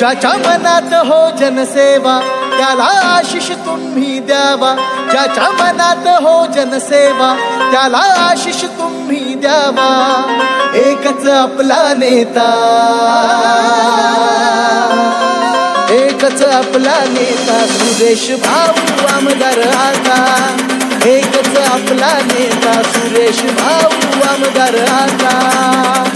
ज्याच्या मनात हो जनसेवा त्याला आशिष तुम्ही द्यावा. ज्याच्या मनात हो जनसेवा त्याला आशिष तुम्ही द्यावा. एकच आपला नेता, एकच आपला नेता सुरेश भाऊ आमदार आता. एकच आपला नेता सुरेश भाऊ आमदार आता.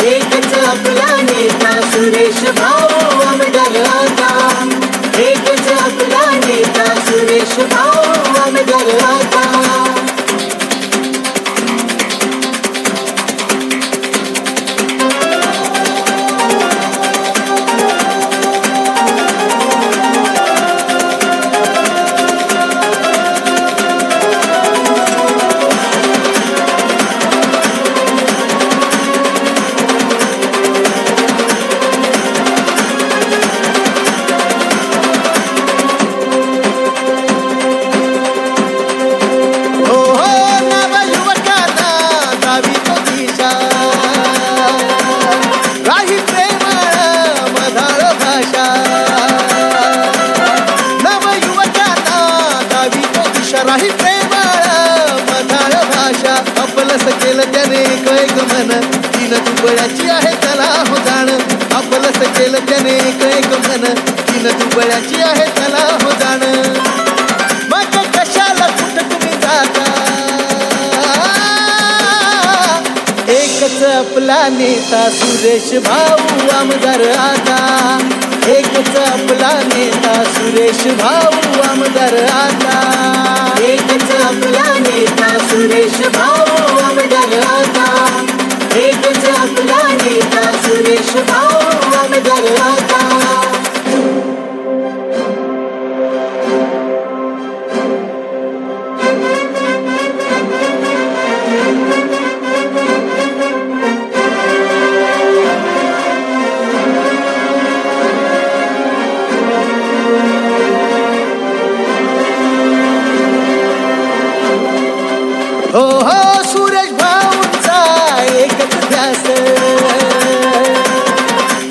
एकच आपला नेता सुरेश भाऊ आमदार आता. एकच आपला नेता सुरेश भाऊ आमदार आता. राही प्रेमाळ मधाळ भाषा आपलंच केलं त्याने कैक मन. तीन दुबळ्याची आहे त्याला हो जाण. आपलंच केलं त्याने कैक मन. तीन दुबळ्याची आहे त्याला हो जाण. मग कशाला कुठं तुम्ही जाता. एकच आपला नेता सुरेश भाऊ आमदार आता. एकच आपला नेता सुरेश भाऊ आमदार आता. एकच आपला नेता सुरेश भाऊ आमदार आता. एकच आपला नेता सुरेश भाऊ आमदार आता. हो हो सुरेश भाऊंचा एकच ध्यास.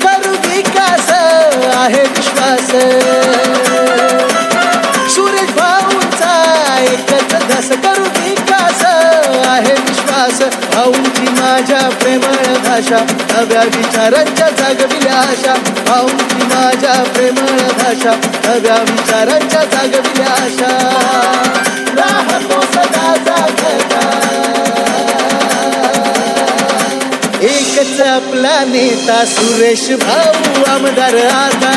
करू विकास आहे विश्वास. सुरेश भाऊंचा एकच ध्यास. करू विकास आहे विश्वास. भाऊंची माझ्या प्रेमळ भाषा नव्या विचारांच्या जागविल्या आशा. भाऊंची माझ्या प्रेमळ भाषा नव्या विचारांच्या जागविल्या आशा. राहतो सदा जागता. एकच आपला नेता सुरेश भाऊ आमदार आता.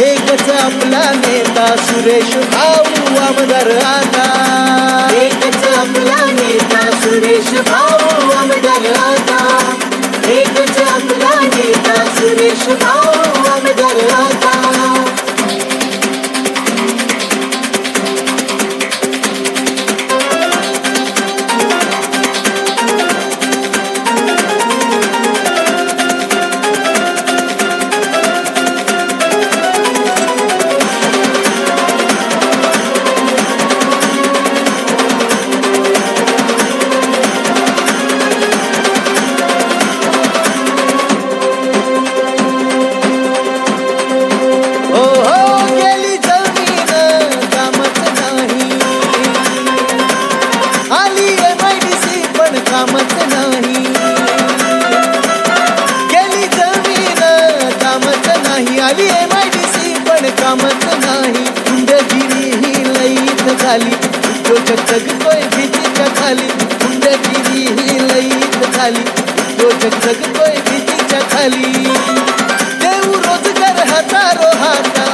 एकच आपला नेता सुरेश भाऊ आमदार आता. एकच आपला नेता सुरेश भाऊ आमदार आता. एकच आपला नेता सुरेश भाऊ आमदार आता. कामच नाही. गेली जमीन कामच नाही. आली MIDC पण कामच नाही. गुंडगिरी ही लईत झाली. उद्योजक जगतोय भीतीच्या खाली. गुंडगिरी ही लईत झाली. उद्योजक जगतोय भीतीच्या खाली. देऊ रोजगार हजारो हाता.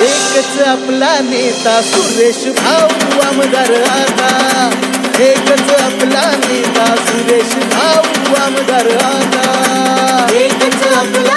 एकच आपला नेता सुरेश भाऊ आमदार आता. एकच आपला नेता सुरेश भाऊ आमदार आता. एकच आपला